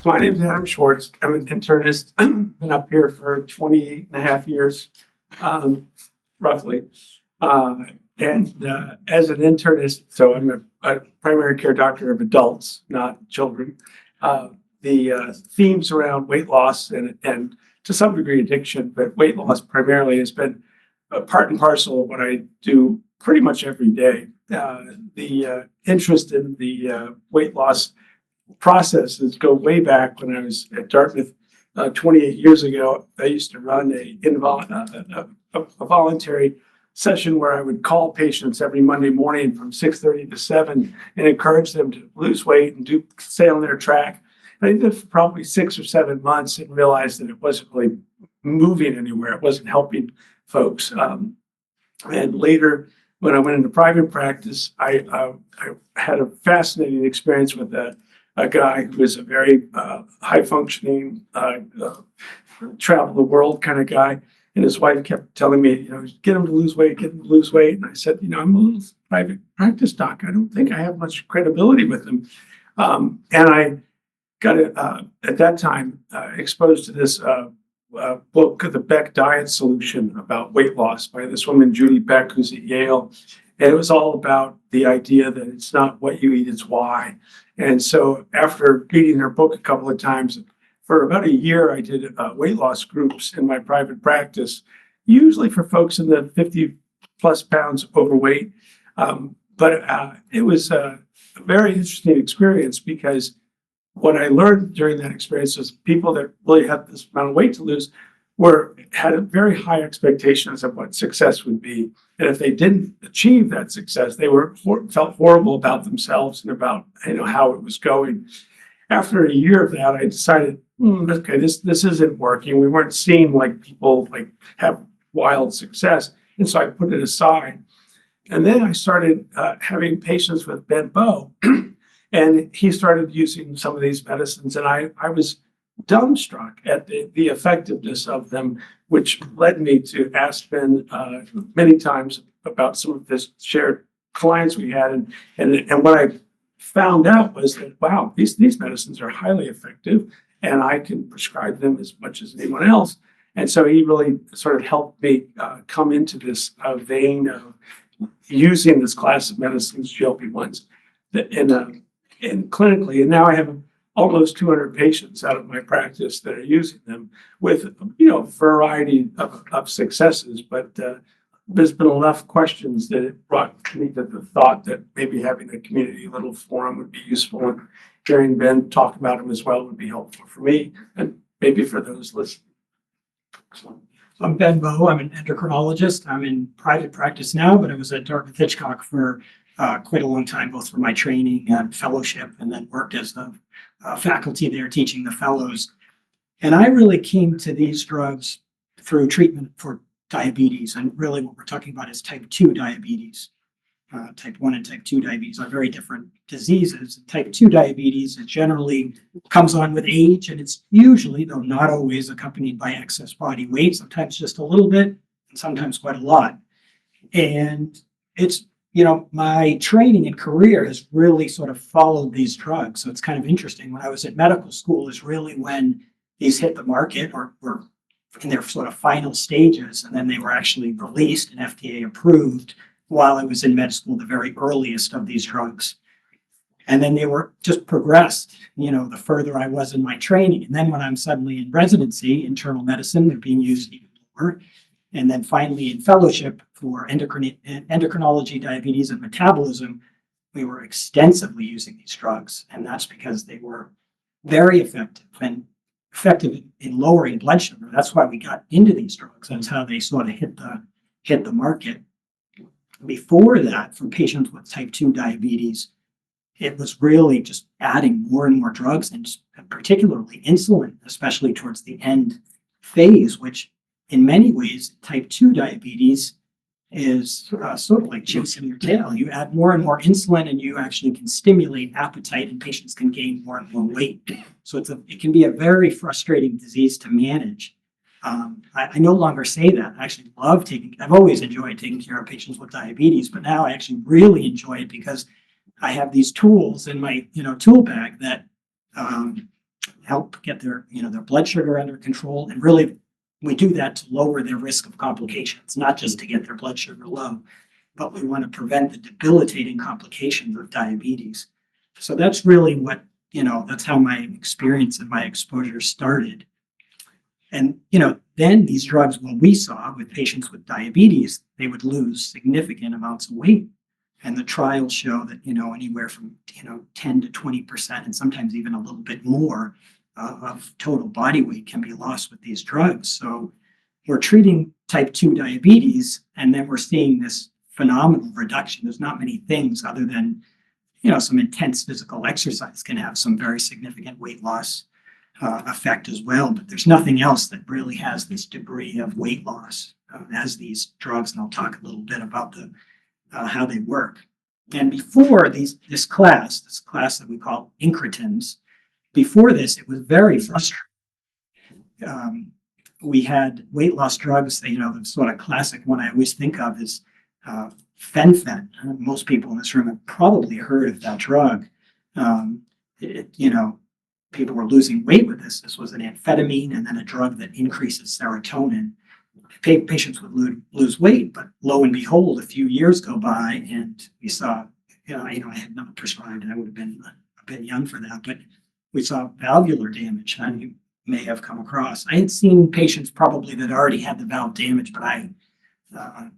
My name is Adam Schwarz. I'm an internist. Been up here for 28 and a half years, roughly. As an internist, so I'm a primary care doctor of adults, not children. The themes around weight loss and to some degree addiction, but weight loss primarily has been a part and parcel of what I do pretty much every day. The interest in the weight loss processes go way back when I was at Dartmouth 28 years ago. I used to run a voluntary session where I would call patients every Monday morning from 6:30 to 7 and encourage them to lose weight and stay on their track. And I did it for probably 6 or 7 months and realized that it wasn't really moving anywhere. It wasn't helping folks. And later, when I went into private practice, I had a fascinating experience with a guy who was a very high functioning, travel the world kind of guy. And his wife kept telling me, get him to lose weight, get him to lose weight. And I said, I'm a little private practice doc. I don't think I have much credibility with him. And I got at that time exposed to this book, The Beck Diet Solution, about weight loss by this woman, Judy Beck, who's at Yale. And it was all about the idea that it's not what you eat, it's why. And so after reading her book a couple of times, for about a year, I did weight loss groups in my private practice, usually for folks in the 50 plus pounds overweight. But it was a very interesting experience because what I learned during that experience was people that really had this amount of weight to lose had very high expectations of what success would be. And if they didn't achieve that success, they felt horrible about themselves and about how it was going. After a year of that, I decided, okay, this isn't working. We weren't seeing people have wild success. And so I put it aside. And then I started having patients with Ben Bow, and he started using some of these medicines. And I was dumbstruck at the effectiveness of them, which led me to ask Ben many times about some of his shared clients we had. And what I found out was that, wow, these medicines are highly effective and I can prescribe them as much as anyone else. And so he really sort of helped me come into this vein of using this class of medicines, GLP-1s, in clinically. And now I have almost 200 patients out of my practice that are using them with, a variety of successes. But there's been enough questions that it brought me to the thought that maybe having a community little forum would be useful, and hearing Ben talk about them as well would be helpful for me and maybe for those listening. I'm Ben Bow. I'm an endocrinologist. I'm in private practice now, but I was at Dartmouth-Hitchcock for quite a long time, both for my training and fellowship, and then worked as the faculty there teaching the fellows. And I really came to these drugs through treatment for diabetes. And really what we're talking about is type 2 diabetes. Type 1 and type 2 diabetes are very different diseases. Type 2 diabetes, it generally comes on with age, and it's usually, though not always, accompanied by excess body weight, sometimes just a little bit, and sometimes quite a lot. And it's, my training and career has really sort of followed these drugs. So it's kind of interesting. When I was at medical school is really when these hit the market or were in their sort of final stages, and then they were actually released and FDA approved while I was in med school, the very earliest of these drugs. And then they were just progressed, the further I was in my training. And then when I'm suddenly in residency, internal medicine, they're being used even more. And then finally in fellowship for endocrinology, diabetes, and metabolism, we were extensively using these drugs. And that's because they were very effective and effective in lowering blood sugar. That's why we got into these drugs. That's how they sort of hit the market. Before that, for patients with type 2 diabetes, it was really just adding more and more drugs, and particularly insulin, especially towards the end phase, which in many ways, type 2 diabetes is sort of like chasing your tail. You add more and more insulin and you actually can stimulate appetite, and patients can gain more and more weight. So it can be a very frustrating disease to manage. I no longer say that. I actually I've always enjoyed taking care of patients with diabetes, but now I actually really enjoy it because I have these tools in my tool bag that help get their blood sugar under control. And really, we do that to lower their risk of complications, not just to get their blood sugar low, but we want to prevent the debilitating complications of diabetes. So that's really what, that's how my experience and my exposure started. And, then these drugs, what we saw with patients with diabetes, they would lose significant amounts of weight. And the trials show that, anywhere from, 10 to 20%, and sometimes even a little bit more of total body weight can be lost with these drugs. So we're treating type 2 diabetes, and then we're seeing this phenomenal reduction. There's not many things other than, some intense physical exercise can have some very significant weight loss effect as well. But there's nothing else that really has this degree of weight loss as these drugs. And I'll talk a little bit about how they work. And before this class that we call incretins, before this, it was very frustrating. We had weight loss drugs. The sort of classic one I always think of is fen-phen. Most people in this room have probably heard of that drug. People were losing weight with this. This was an amphetamine and then a drug that increases serotonin. Patients would lose weight, but lo and behold, a few years go by and we saw, I had not prescribed, and I would have been a bit young for that, but we saw valvular damage. And you may have come across. I had seen patients probably that already had the valve damage, but I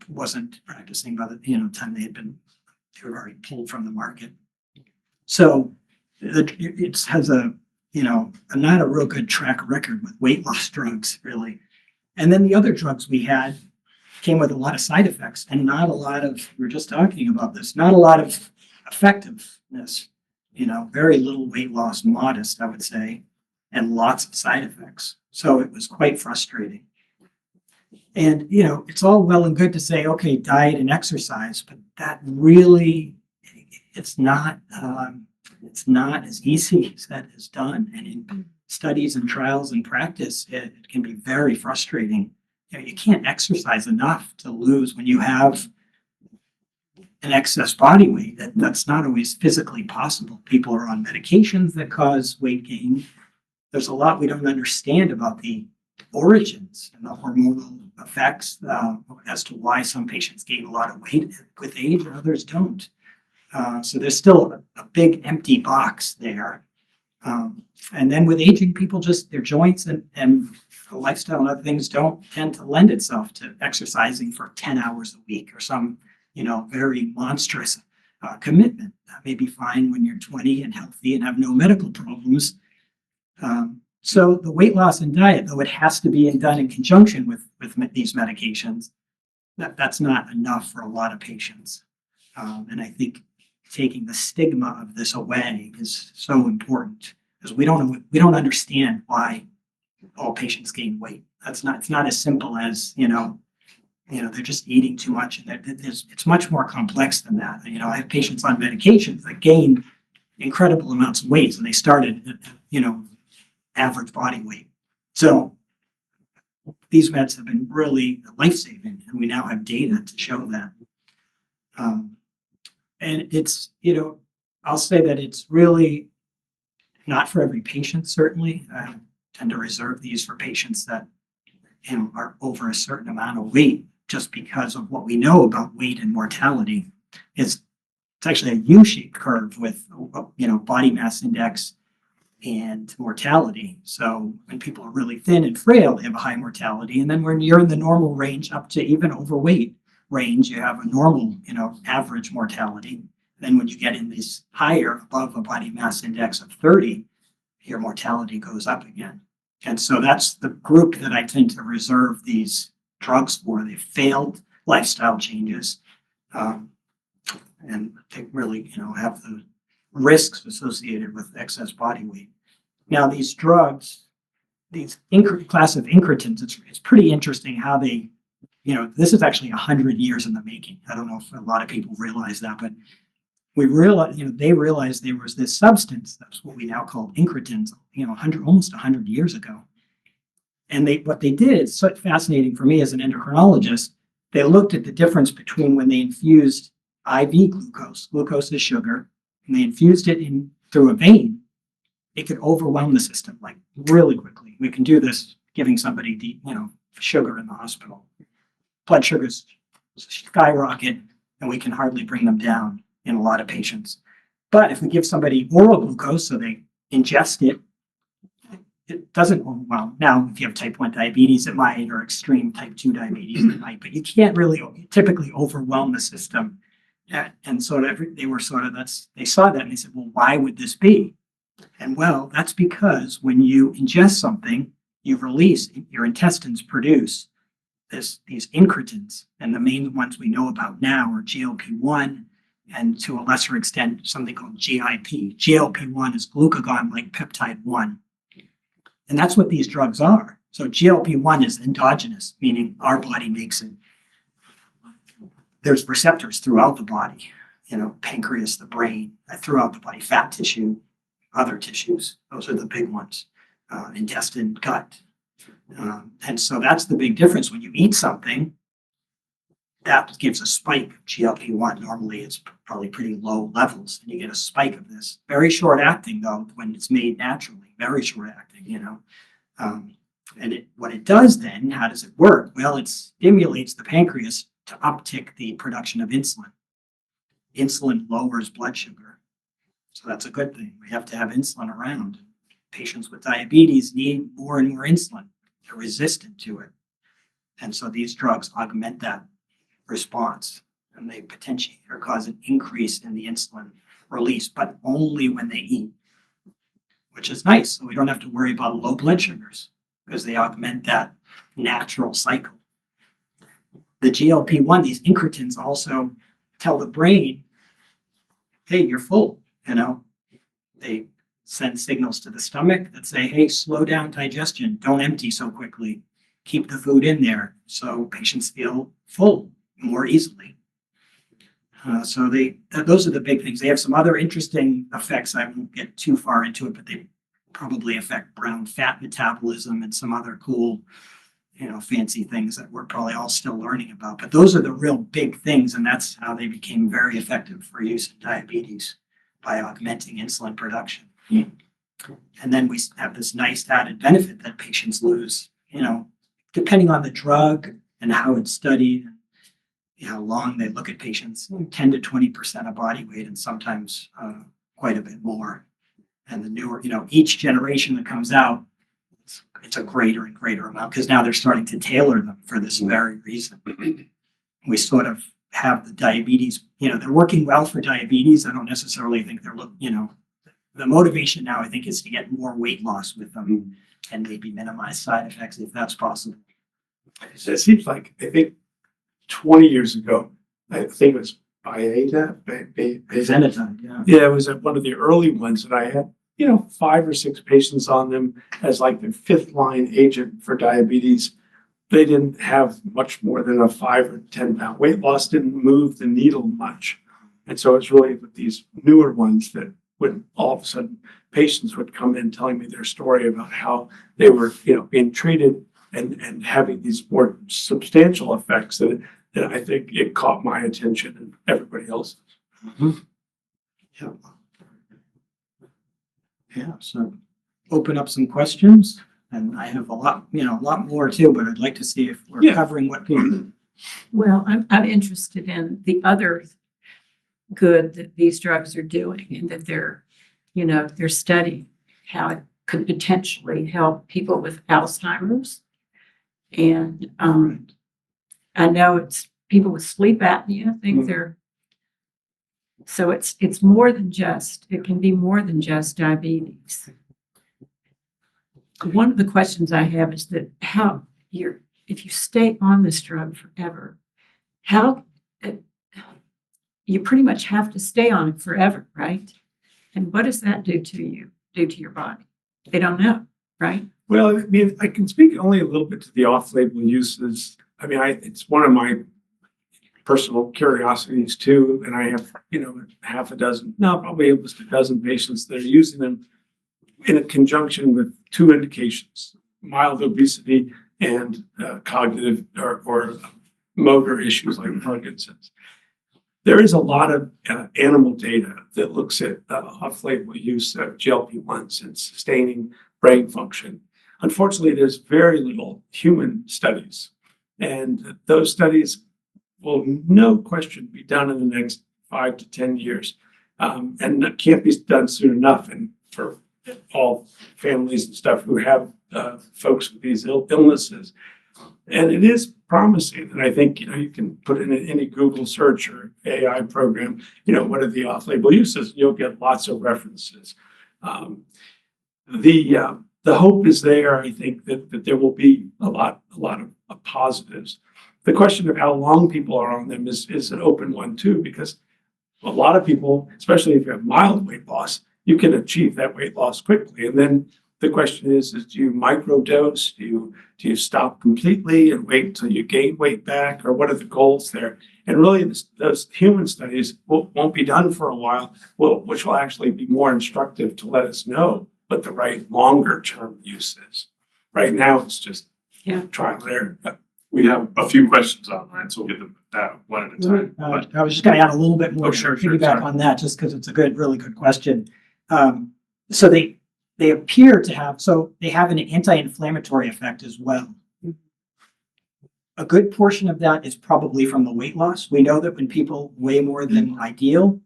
wasn't practicing by the time they were already pulled from the market. So it has not a real good track record with weight loss drugs, really. And then the other drugs we had came with a lot of side effects and not a lot of, we were just talking about this, not a lot of effectiveness, very little weight loss, modest, I would say, and lots of side effects. So it was quite frustrating. And, it's all well and good to say, okay, diet and exercise, but that really, it's not as easy as that is done. And in studies and trials and practice, it can be very frustrating. You can't exercise enough to lose when you have an excess body weight. That's not always physically possible. People are on medications that cause weight gain. There's a lot we don't understand about the origins and the hormonal effects as to why some patients gain a lot of weight with age and others don't. So there's still a big empty box there. And then with aging, people just, their joints and lifestyle and other things don't tend to lend itself to exercising for 10 hours a week or some, very monstrous commitment. That may be fine when you're 20 and healthy and have no medical problems. So the weight loss and diet, though it has to be done in conjunction with these medications, that's not enough for a lot of patients. And I think taking the stigma of this away is so important because we don't understand why all patients gain weight. It's not as simple as, they're just eating too much. And it's much more complex than that. I have patients on medications that gain incredible amounts of weight and they started, average body weight. So these meds have been really life-saving and we now have data to show that. And it's, I'll say that it's really not for every patient, certainly. I tend to reserve these for patients that, are over a certain amount of weight just because of what we know about weight and mortality. It's actually a U-shaped curve with, body mass index and mortality. So when people are really thin and frail, they have a high mortality. And then when you're in the normal range up to even overweight range, you have a normal, average mortality. Then when you get in this higher above a body mass index of 30, your mortality goes up again. And so that's the group that I tend to reserve these drugs for. They failed lifestyle changes. And they really, have the risks associated with excess body weight. Now, these drugs, these class of incretins, it's pretty interesting how they, this is actually 100 years in the making. I don't know if a lot of people realize that, but we realized, they realized there was this substance, that's what we now call incretins, almost 100 years ago. And what they did, it's so fascinating for me as an endocrinologist, they looked at the difference between when they infused IV glucose is sugar, and they infused it in through a vein, it could overwhelm the system like really quickly. We can do this giving somebody sugar in the hospital. Blood sugars skyrocket, and we can hardly bring them down in a lot of patients. But if we give somebody oral glucose, so they ingest it, it doesn't overwhelm. Now, if you have type 1 diabetes, it might, or extreme type 2 diabetes, it might, but you can't really typically overwhelm the system. And so they saw that and they said, well, why would this be? And well, that's because when you ingest something, you release, your intestines produce these incretins. And the main ones we know about now are GLP-1 and to a lesser extent, something called GIP. GLP-1 is glucagon-like peptide 1. And that's what these drugs are. So GLP-1 is endogenous, meaning our body makes it. There's receptors throughout the body, pancreas, the brain, throughout the body, fat tissue, other tissues. Those are the big ones, intestine, gut. And so that's the big difference. When you eat something, that gives a spike of GLP-1. Normally, it's probably pretty low levels, and you get a spike of this. Very short acting, though, when it's made naturally. Very short acting, And what it does then, how does it work? Well, it stimulates the pancreas to uptick the production of insulin. Insulin lowers blood sugar. So that's a good thing. We have to have insulin around. Patients with diabetes need more and more insulin. They're resistant to it. And so these drugs augment that response, and they potentiate or cause an increase in the insulin release, but only when they eat, which is nice. So we don't have to worry about low blood sugars because they augment that natural cycle. The GLP-1, these incretins also tell the brain, hey, you're full, They send signals to the stomach that say, hey, slow down digestion. Don't empty so quickly. Keep the food in there so patients feel full more easily. So those are the big things. They have some other interesting effects. I won't get too far into it, but they probably affect brown fat metabolism and some other cool, fancy things that we're probably all still learning about. But those are the real big things, and that's how they became very effective for use in diabetes, by augmenting insulin production. And then we have this nice added benefit that patients lose, depending on the drug and how it's studied, how long they look at patients, 10 to 20% of body weight, and sometimes quite a bit more. And the newer, each generation that comes out, it's a greater and greater amount because now they're starting to tailor them for this very reason. We sort of have the diabetes, they're working well for diabetes. I don't necessarily think the motivation now, I think, is to get more weight loss with them and maybe minimize side effects if that's possible. So it seems like, I think 20 years ago, I think it was Exenatide, yeah. Yeah, it was one of the early ones that I had, 5 or 6 patients on them as like the 5th line agent for diabetes. They didn't have much more than a 5 or 10 pound weight loss, didn't move the needle much. And so it's really with these newer ones that when all of a sudden patients would come in telling me their story about how they were, being treated and having these more substantial effects that I think it caught my attention and everybody else's. Mm-hmm. Yeah. Yeah. So open up some questions, and I have a lot more too, but I'd like to see if we're covering what people. Well, I'm interested in the other good that these drugs are doing, and that they're studying how it could potentially help people with Alzheimer's. And I know it's people with sleep apnea. I think so it's more than just, it can be more than just diabetes. One of the questions I have is that if you stay on this drug forever, you pretty much have to stay on it forever, right? And what does that do to your body? They don't know, right? Well, I mean, I can speak only a little bit to the off-label uses. I mean, it's one of my personal curiosities too, and I have, half a dozen, no, probably almost a dozen patients that are using them in a conjunction with 2 indications: mild obesity and cognitive or motor issues like Parkinson's. There is a lot of animal data that looks at off-label use of GLP-1s and sustaining brain function. Unfortunately, there's very little human studies, and those studies will, no question, be done in the next 5 to 10 years, and that can't be done soon enough. And for all families and stuff who have folks with these illnesses, and it is promising. And I think you can put in any Google search or AI program, what are the off-label uses? You'll get lots of references. The hope is there. I think that there will be a lot of positives. The question of how long people are on them is an open one too, because a lot of people, especially if you have mild weight loss, you can achieve that weight loss quickly. And then the question is do you microdose? Do you stop completely and wait until you gain weight back? Or what are the goals there? And really, those human studies won't be done for a while, which will actually be more instructive to let us know what the right longer term use is. Right now, it's just trial and error. We have a few questions online, so we'll get them one at a time. I was just going to add a little bit more Oh, sure, piggyback sorry. on that, just because it's a really good question. So they appear to have, they have an anti-inflammatory effect as well. A good portion of that is probably from the weight loss. We know that when people weigh more than ideal,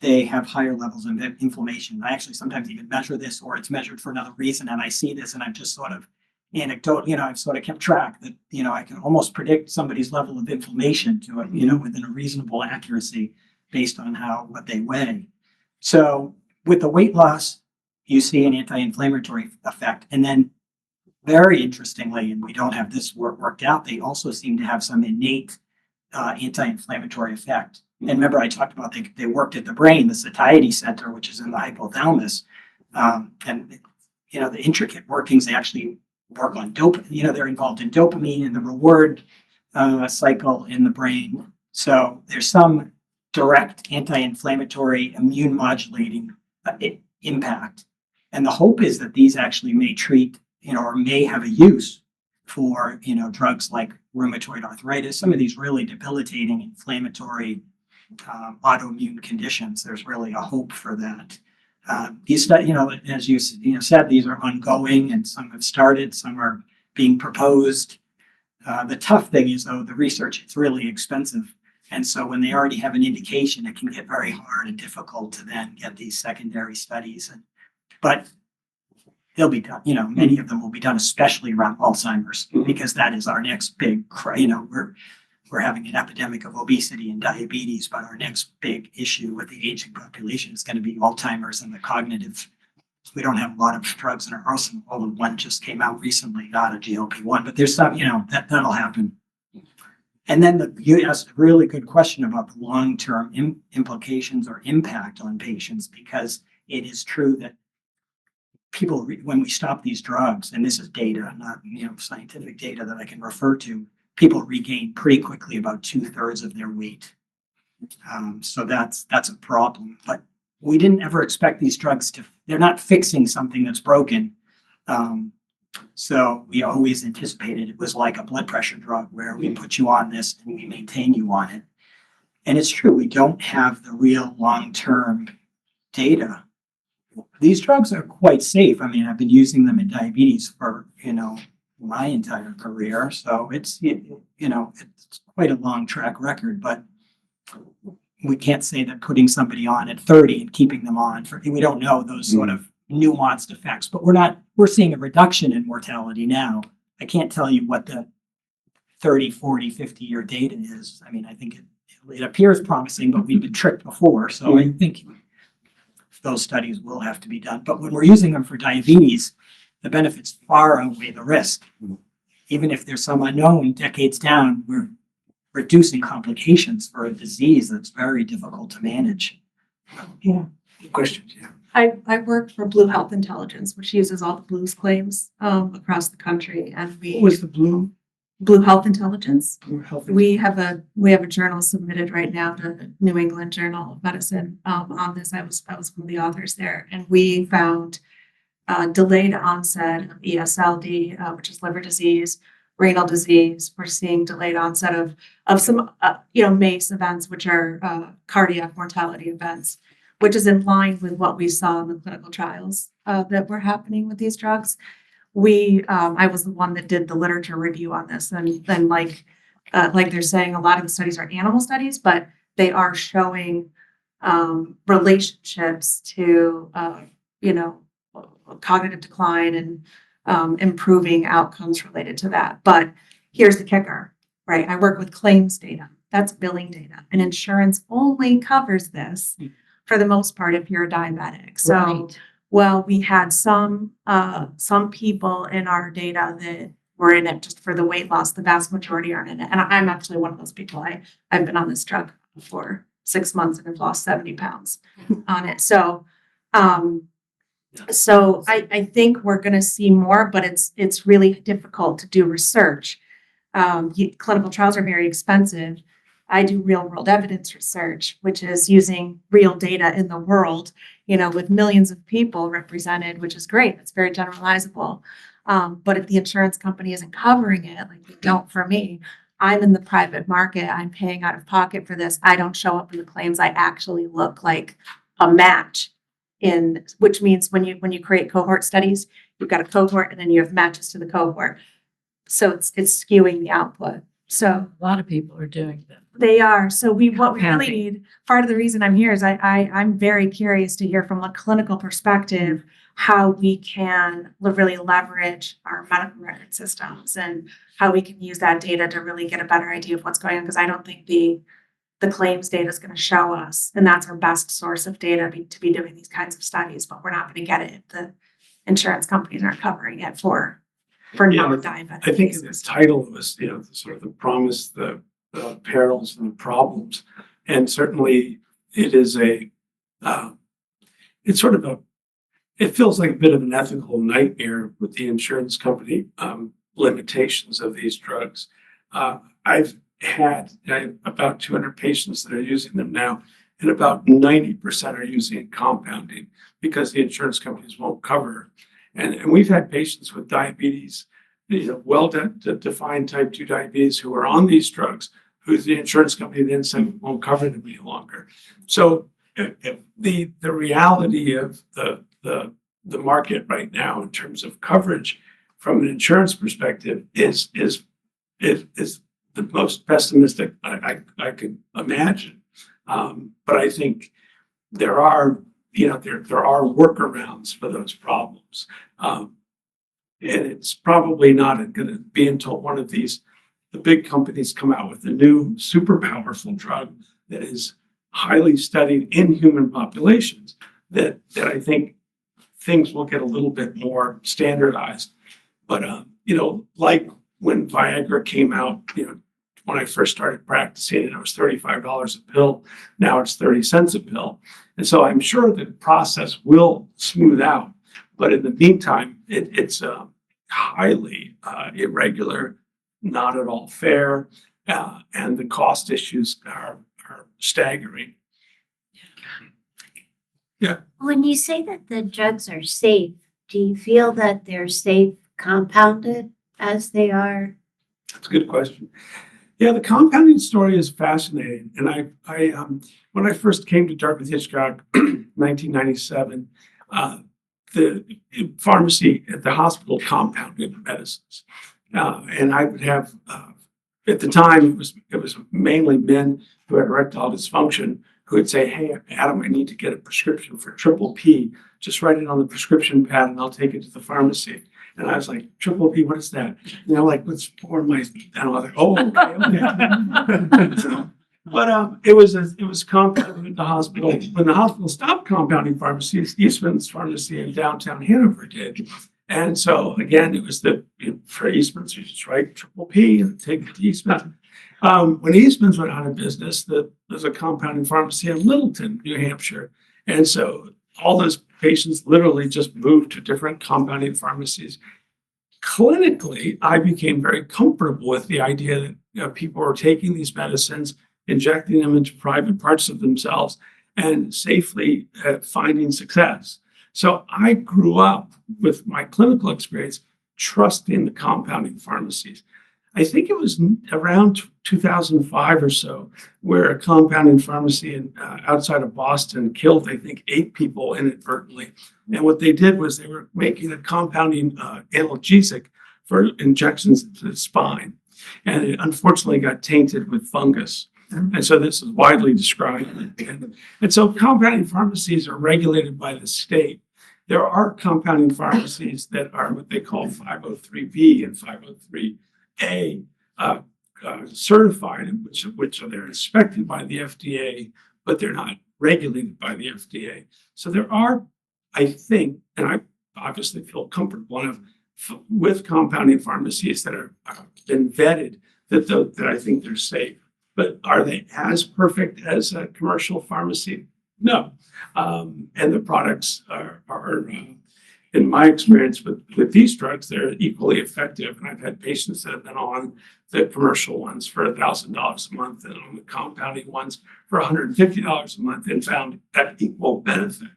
they have higher levels of inflammation. I actually sometimes even measure this, or it's measured for another reason, and I see this, and I'm just sort of anecdotal. I've sort of kept track that I can almost predict somebody's level of inflammation to it, within a reasonable accuracy based on what they weigh. So with the weight loss, you see an anti-inflammatory effect, and then very interestingly, and we don't have this worked out, they also seem to have some innate anti-inflammatory effect. And remember, I talked about they worked at the brain, the satiety center, which is in the hypothalamus, and the intricate workings. They actually work on dopamine. They're involved in dopamine and the reward cycle in the brain. So there's some direct anti-inflammatory, immune modulating impact. And the hope is that these actually may treat, or may have a use for, drugs like rheumatoid arthritis, some of these really debilitating inflammatory autoimmune conditions. There's really a hope for that. These studies, as you said, these are ongoing, and some have started, some are being proposed. The tough thing is, though, the research, it's really expensive. And so when they already have an indication, it can get very hard and difficult to then get these secondary studies. But they'll be done. Many of them will be done, especially around Alzheimer's, because that is our next big, we're having an epidemic of obesity and diabetes, but our next big issue with the aging population is going to be Alzheimer's and the cognitive. We don't have a lot of drugs in our arsenal, although one just came out recently, not a GLP-1, but there's some, that'll happen. And then you asked a really good question about the long-term implications or impact on patients, because it is true that people, when we stop these drugs, and this is data, not scientific data that I can refer to, people regain pretty quickly about 2/3 of their weight. So that's a problem. But we didn't ever expect these drugs they're not fixing something that's broken. So we always anticipated it was like a blood pressure drug where we put you on this and we maintain you on it. And it's true, we don't have the real long-term data. These drugs are quite safe. I mean, I've been using them in diabetes for, my entire career. So it's quite a long track record, but we can't say that putting somebody on at 30 and keeping them on we don't know those sort of nuanced effects, but we're seeing a reduction in mortality now. I can't tell you what the 30, 40, 50-year data is. I mean, I think it appears promising, but we've been tricked before. So I think those studies will have to be done. But when we're using them for diabetes, the benefits far outweigh the risk. Even if there's some unknown decades down, we're reducing complications for a disease that's very difficult to manage. Yeah. Questions? Yeah. I work for Blue Health Intelligence, which uses all the Blues claims across the country, and What was the Blue Health Intelligence. Health? We have a journal submitted right now to New England Journal of Medicine on this. I was one of the authors there, and we found delayed onset of ESLD, which is liver disease, renal disease. We're seeing delayed onset of some, MACE events, which are cardiac mortality events, which is in line with what we saw in the clinical trials that were happening with these drugs. I was the one that did the literature review on this, and then like they're saying, a lot of the studies are animal studies, but they are showing relationships to cognitive decline and improving outcomes related to that. But here's the kicker, right? I work with claims data. That's billing data, and insurance only covers this for the most part if you're a diabetic. So, Right. well, we had some people in our data that were in it just for the weight loss. The vast majority aren't in it, and I'm actually one of those people. I've been on this drug for 6 months and have lost 70 pounds on it. So, I think we're going to see more, but it's really difficult to do research. Clinical trials are very expensive. I do real world evidence research, which is using real data in the world, with millions of people represented, which is great. It's very generalizable. But if the insurance company isn't covering it, like they don't for me, I'm in the private market. I'm paying out of pocket for this. I don't show up in the claims. I actually look like a match which means when you create cohort studies, you've got a cohort and then you have matches to the cohort. So it's skewing the output. So A lot of people are doing that. they are. So what we really Compounding. need, part of the reason I'm here is I'm very curious to hear from a clinical perspective how we can really leverage our medical record systems and how we can use that data to really get a better idea of what's going on. Because I don't think the claims data is going to show us, and that's our best source of data to be doing these kinds of studies, but we're not going to get it if the insurance companies aren't covering it for non-diabetic I think cases. the title was, sort of the promise, the perils and the problems. And certainly it is it feels like a bit of an ethical nightmare with the insurance company limitations of these drugs. I've had about 200 patients that are using them now, and about 90% are using compounding because the insurance companies won't cover. And we've had patients with diabetes, well-defined type 2 diabetes who are on these drugs, who the insurance company then said won't cover them any longer. So the reality of the market right now in terms of coverage from an insurance perspective is the most pessimistic I could imagine. But I think there are workarounds for those problems. And it's probably not going to be until one of the big companies come out with a new super powerful drug that is highly studied in human populations that I think things will get a little bit more standardized. But, like when Viagra came out, when I first started practicing, it was $35 a pill. Now it's 30 cents a pill. And so I'm sure the process will smooth out. But in the meantime, it's highly irregular, not at all fair, and the cost issues are staggering. When you say that the drugs are safe, do you feel that they're safe compounded as they are? That's a good question. Yeah, the compounding story is fascinating. And I when I first came to Dartmouth-Hitchcock, 1997, the pharmacy at the hospital compounded medicines, and I would have at the time it was mainly men who had erectile dysfunction who would say, "Hey, Adam, I need to get a prescription for triple P. Just write it on the prescription pad, and I'll take it to the pharmacy." And I was like, "Triple P, what is that?" Let's pour my. And I was like, "Oh, okay." But it was compounded at the hospital. When the hospital stopped compounding pharmacies, Eastman's pharmacy in downtown Hanover did. And so again, it was for Eastman's, you just write triple P and take it to Eastman's. When Eastman's went out of business, there's a compounding pharmacy in Littleton, New Hampshire. And so all those patients literally just moved to different compounding pharmacies. Clinically, I became very comfortable with the idea that people were taking these medicines, injecting them into private parts of themselves, and safely finding success. So I grew up with my clinical experience trusting the compounding pharmacies. I think it was around 2005 or so, where a compounding pharmacy outside of Boston killed, I think, 8 people inadvertently. And what they did was they were making a compounding analgesic for injections into the spine. And it unfortunately got tainted with fungus. And so this is widely described. And so compounding pharmacies are regulated by the state. There are compounding pharmacies that are what they call 503B and 503A certified, which they're inspected by the FDA, but they're not regulated by the FDA. So there are, I think, and I obviously feel comfortable enough with compounding pharmacies that are been vetted that I think they're safe. But are they as perfect as a commercial pharmacy? No. And the products are in my experience with these drugs, they're equally effective. And I've had patients that have been on the commercial ones for $1,000 a month and on the compounding ones for $150 a month and found that equal benefit.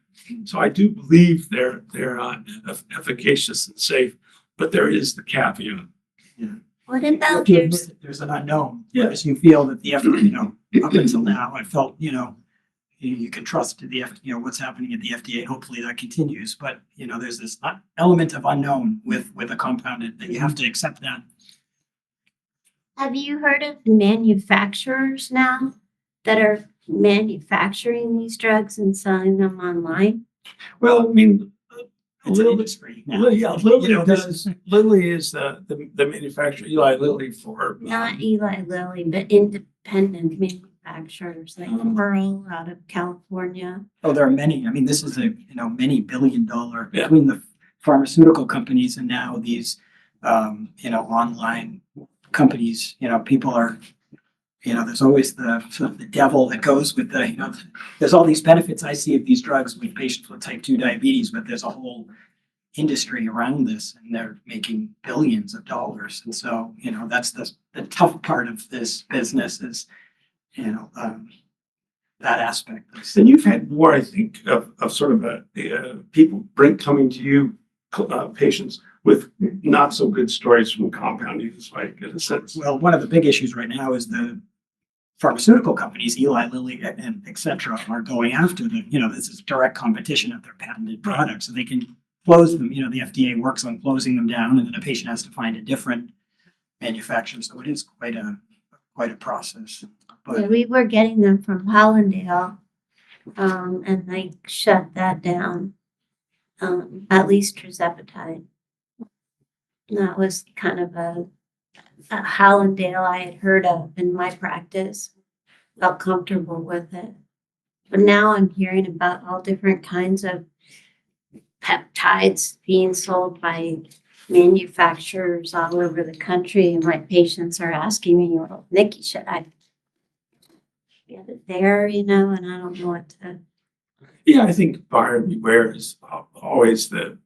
So I do believe they're efficacious and safe, but there is the caveat. What about You your, admit that there's an unknown, Yeah. whereas you feel that the FDA, up until now, I felt, you can trust the FDA, what's happening at the FDA. Hopefully that continues, but there's this element of unknown with a compounded that you have to accept that. have you heard of manufacturers now that are manufacturing these drugs and selling them online? Well, I mean, a It's an little bit. industry now. Yeah, Lilly This does. Lilly is the manufacturer, Eli Lilly for. Not Eli Lilly, but independent manufacturers like Pearl out of California. Oh, there are many. I mean, this is a, many $billion Yeah. between the pharmaceutical companies and now these, online companies, people are, there's always the sort of the devil that goes with the, there's all these benefits I see of these drugs with patients with type 2 diabetes, but there's a whole industry around this and they're making billions of dollars. And so, that's the tough part of this business is, that aspect. And you've had more, I think, of sort of people coming to you, patients with not so good stories from compounding. It's like in a sense. Well, one of the big issues right now is the pharmaceutical companies, Eli Lilly and et cetera, are going after the, this is direct competition of their patented products. So they can close them, the FDA works on closing them down and then a patient has to find a different manufacturer. So it is quite a process. Yeah, But we were getting them from Hollandale, and they shut that down. At least tirzepatide. That was kind of a Hollandale I had heard of in my practice. Felt comfortable with it. But now I'm hearing about all different kinds of peptides being sold by manufacturers all over the country. And my patients are asking me, well, Nikki, should I get it there, and I don't know what to. Yeah, I think buyer beware is always the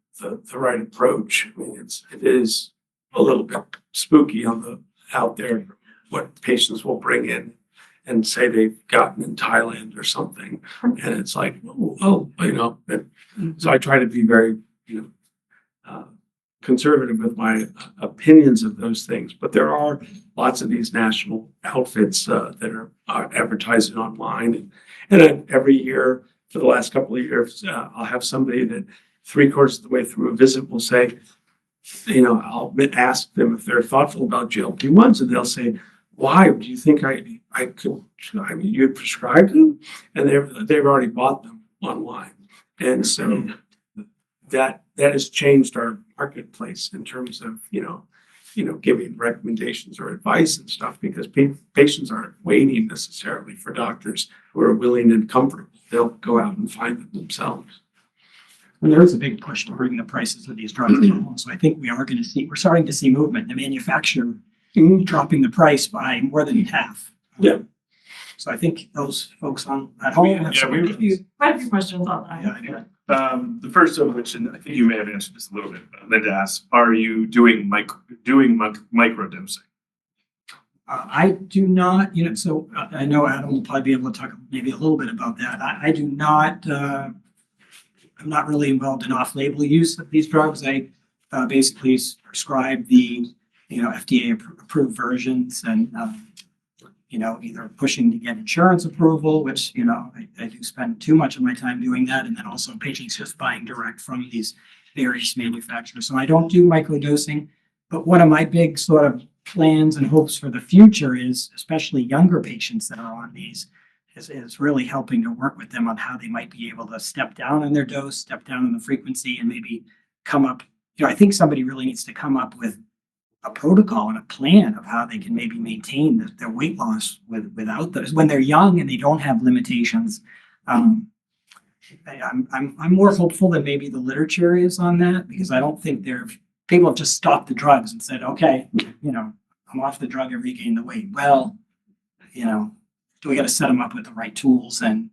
right approach. I mean, it is a little bit spooky out there what patients will bring in and say they've gotten in Thailand or something, and it's like, so I try to be very, conservative with my opinions of those things. But there are lots of these national outfits that are advertising online, and every year for the last couple of years, I'll have somebody that 3/4 of the way through a visit will say, I'll ask them if they're thoughtful about GLP-1s, and they'll say, why do you think I could? I mean, you prescribed them, and they've already bought them online, and so that has changed our marketplace in terms of giving recommendations or advice and stuff, because patients aren't waiting necessarily for doctors who are willing and comfortable. They'll go out and find them themselves. and there is a big push to bring the prices of these drugs down. So I think we're starting to see movement. The manufacturer dropping the price by more than half. Yeah. So I think those folks at home have some. Quite a few questions on that. Yeah. The first of which, and I think you may have answered this a little bit, but Linda asked, are you doing microdosing? I do not, so I know Adam will probably be able to talk maybe a little bit about that. I do not, I'm not really involved in off-label use of these drugs. I basically prescribe the FDA approved versions and, either pushing to get insurance approval, which, I do spend too much of my time doing that. And then also patients just buying direct from these various manufacturers. So I don't do microdosing, but one of my big sort of plans and hopes for the future is, especially younger patients that are on these, is really helping to work with them on how they might be able to step down in their dose, step down in the frequency, and maybe come up. I think somebody really needs to come up with a protocol and a plan of how they can maybe maintain their weight loss without those when they're young and they don't have limitations. I'm more hopeful than maybe the literature is on that, because I don't think people have just stopped the drugs and said, okay, I'm off the drug and regain the weight. Well, do we got to set them up with the right tools? And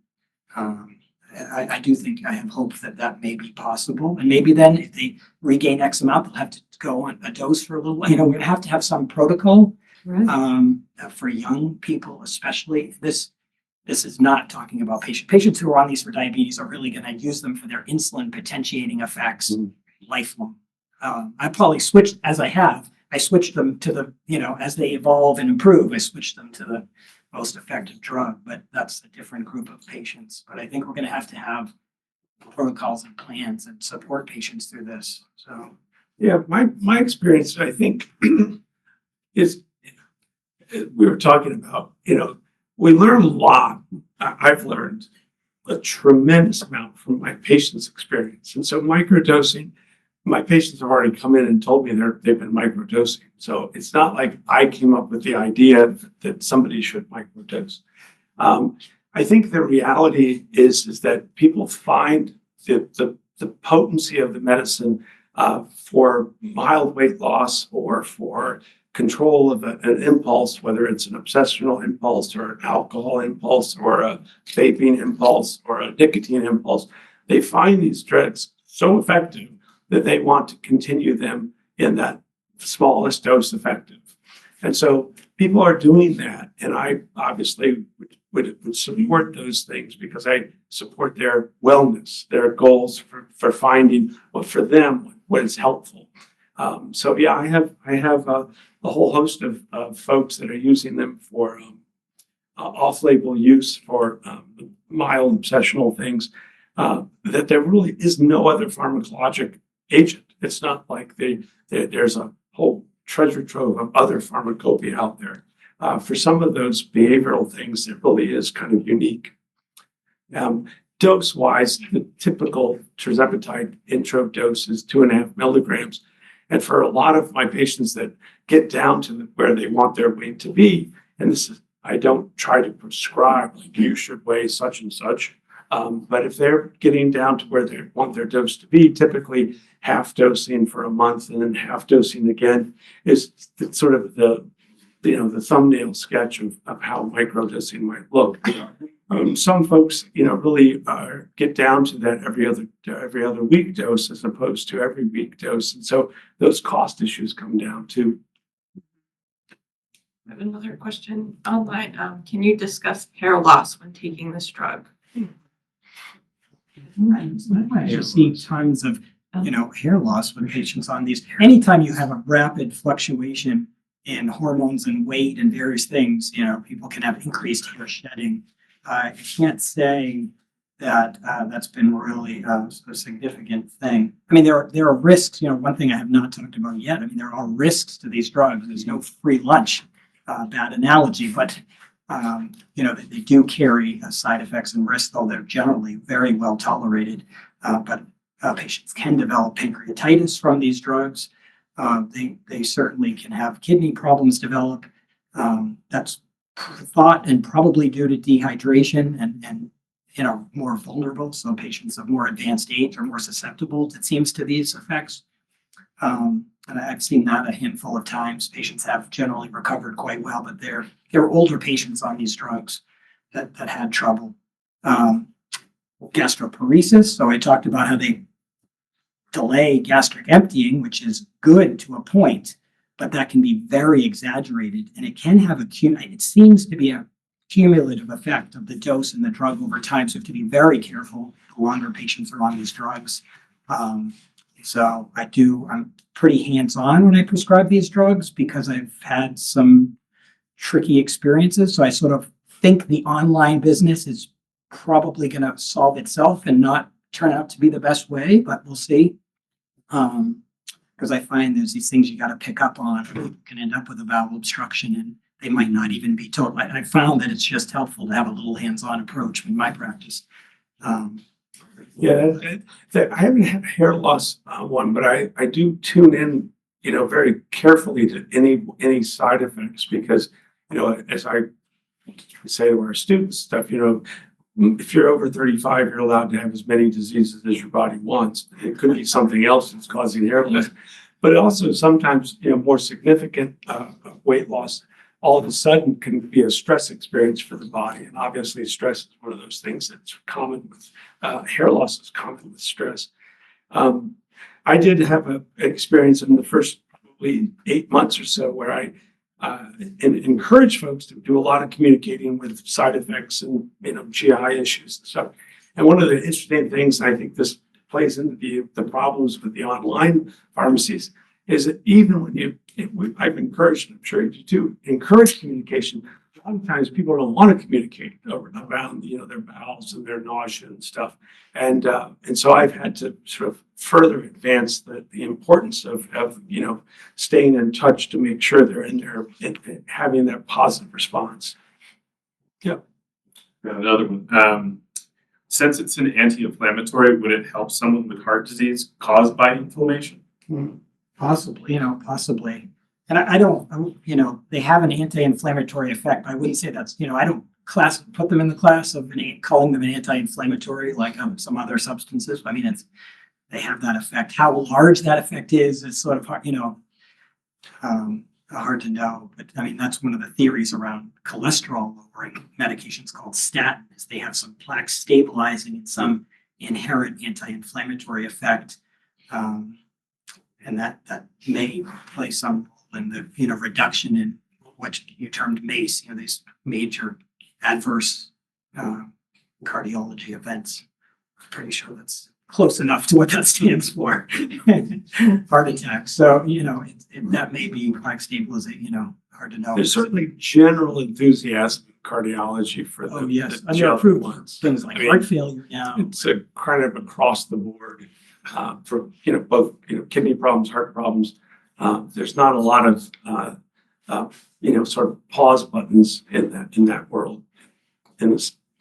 I do think I have hope that may be possible. And maybe then if they regain X amount, they'll have to go on a dose for a little while. We're going to have some protocol Right. for young people, especially. This is not talking about patients who are on these for diabetes are really going to use them for their insulin potentiating effects lifelong. I probably switched I switched them to the, as they evolve and improve, I switched them to the most effective drug, but that's a different group of patients. But I think we're going to have protocols and plans and support patients through this. So Yeah, my experience, I think, is we were talking about, we learn a lot. I've learned a tremendous amount from my patients' experience. And so microdosing, my patients have already come in and told me they've been microdosing. So it's not like I came up with the idea that somebody should microdose. I think the reality is that people find the potency of the medicine for mild weight loss or for control of an impulse, whether it's an obsessional impulse or an alcohol impulse or a vaping impulse or a nicotine impulse. They find these drugs so effective that they want to continue them in that smallest dose effective. And so people are doing that. And I obviously would support those things because I support their wellness, their goals for finding what for them, what is helpful. So yeah, I have a whole host of folks that are using them for off-label use for mild obsessional things, that there really is no other pharmacologic agent. It's not like there's a whole treasure trove of other pharmacopoeia out there. For some of those behavioral things, it really is kind of unique. Dose-wise, the typical tirzepatide intro dose is 2.5 milligrams. And for a lot of my patients that get down to where they want their weight to be, and I don't try to prescribe like you should weigh such and such. But if they're getting down to where they want their dose to be, typically half dosing for a month and then half dosing again is sort of the thumbnail sketch of how microdosing might look. Some folks, really get down to that every other week dose as opposed to every week dose, and so those cost issues come down too. I have another question online. Can you discuss hair loss when taking this drug? I see tons of, hair loss when patients on these. Anytime you have a rapid fluctuation in hormones and weight and various things, people can have increased hair shedding. I can't say that that's been really a significant thing. I mean, there are risks. One thing I have not talked about yet. I mean, there are risks to these drugs. There's no free lunch. Bad analogy, but they do carry side effects and risks, though they're generally very well tolerated. But patients can develop pancreatitis from these drugs. They certainly can have kidney problems develop. That's thought and probably due to dehydration and more vulnerable. So patients of more advanced age are more susceptible, it seems, to these effects. And I've seen that a handful of times. Patients have generally recovered quite well, but there are older patients on these drugs that had trouble. Gastroparesis. So I talked about how they delay gastric emptying, which is good to a point, but that can be very exaggerated, and it can have it seems to be a cumulative effect of the dose and the drug over time. So you have to be very careful the longer patients are on these drugs. So I'm pretty hands-on when I prescribe these drugs because I've had some tricky experiences. So I sort of think the online business is probably going to solve itself and not turn out to be the best way, but we'll see. Because I find there's these things you got to pick up on. People can end up with a bowel obstruction and they might not even be told. I found that it's just helpful to have a little hands-on approach in my practice. I haven't had a hair loss one, but I do tune in, very carefully to any side effects because, as I say to our students stuff, if you're over 35, you're allowed to have as many diseases as your body wants. It could be something else that's causing hair loss, but also sometimes, more significant weight loss all of a sudden can be a stress experience for the body. And obviously stress is one of those things that's common with hair loss is common with stress. I did have an experience in the first probably 8 months or so where I encourage folks to do a lot of communicating with side effects and GI issues and stuff. And one of the interesting things, and I think this plays into the problems with the online pharmacies, is that even when I've encouraged, I'm sure you do too, encourage communication. A lot of times people don't want to communicate around their bowels and their nausea and stuff, and so I've had to sort of further advance the importance of staying in touch to make sure they're in there and having that positive response. Yeah, another one. Since it's an anti-inflammatory, would it help someone with heart disease caused by inflammation? Possibly. And I don't, they have an anti-inflammatory effect. I wouldn't say that's, I don't put them in the class of calling them an anti-inflammatory like some other substances. I mean, they have that effect. How large that effect is sort of hard, hard to know. But I mean, that's one of the theories around cholesterol lowering medications called statins. They have some plaque stabilizing and some inherent anti-inflammatory effect. And that may play some role in the reduction in what you termed MACE, these major adverse cardiology events. I'm pretty sure that's close enough to what that stands for. Heart attack. So that may be plaque stabilization. Hard to know. There's certainly general enthusiasm in cardiology for the approved ones. Things like heart failure now. It's a kind of across the board. For both kidney problems, heart problems, there's not a lot of sort of pause buttons in that world, at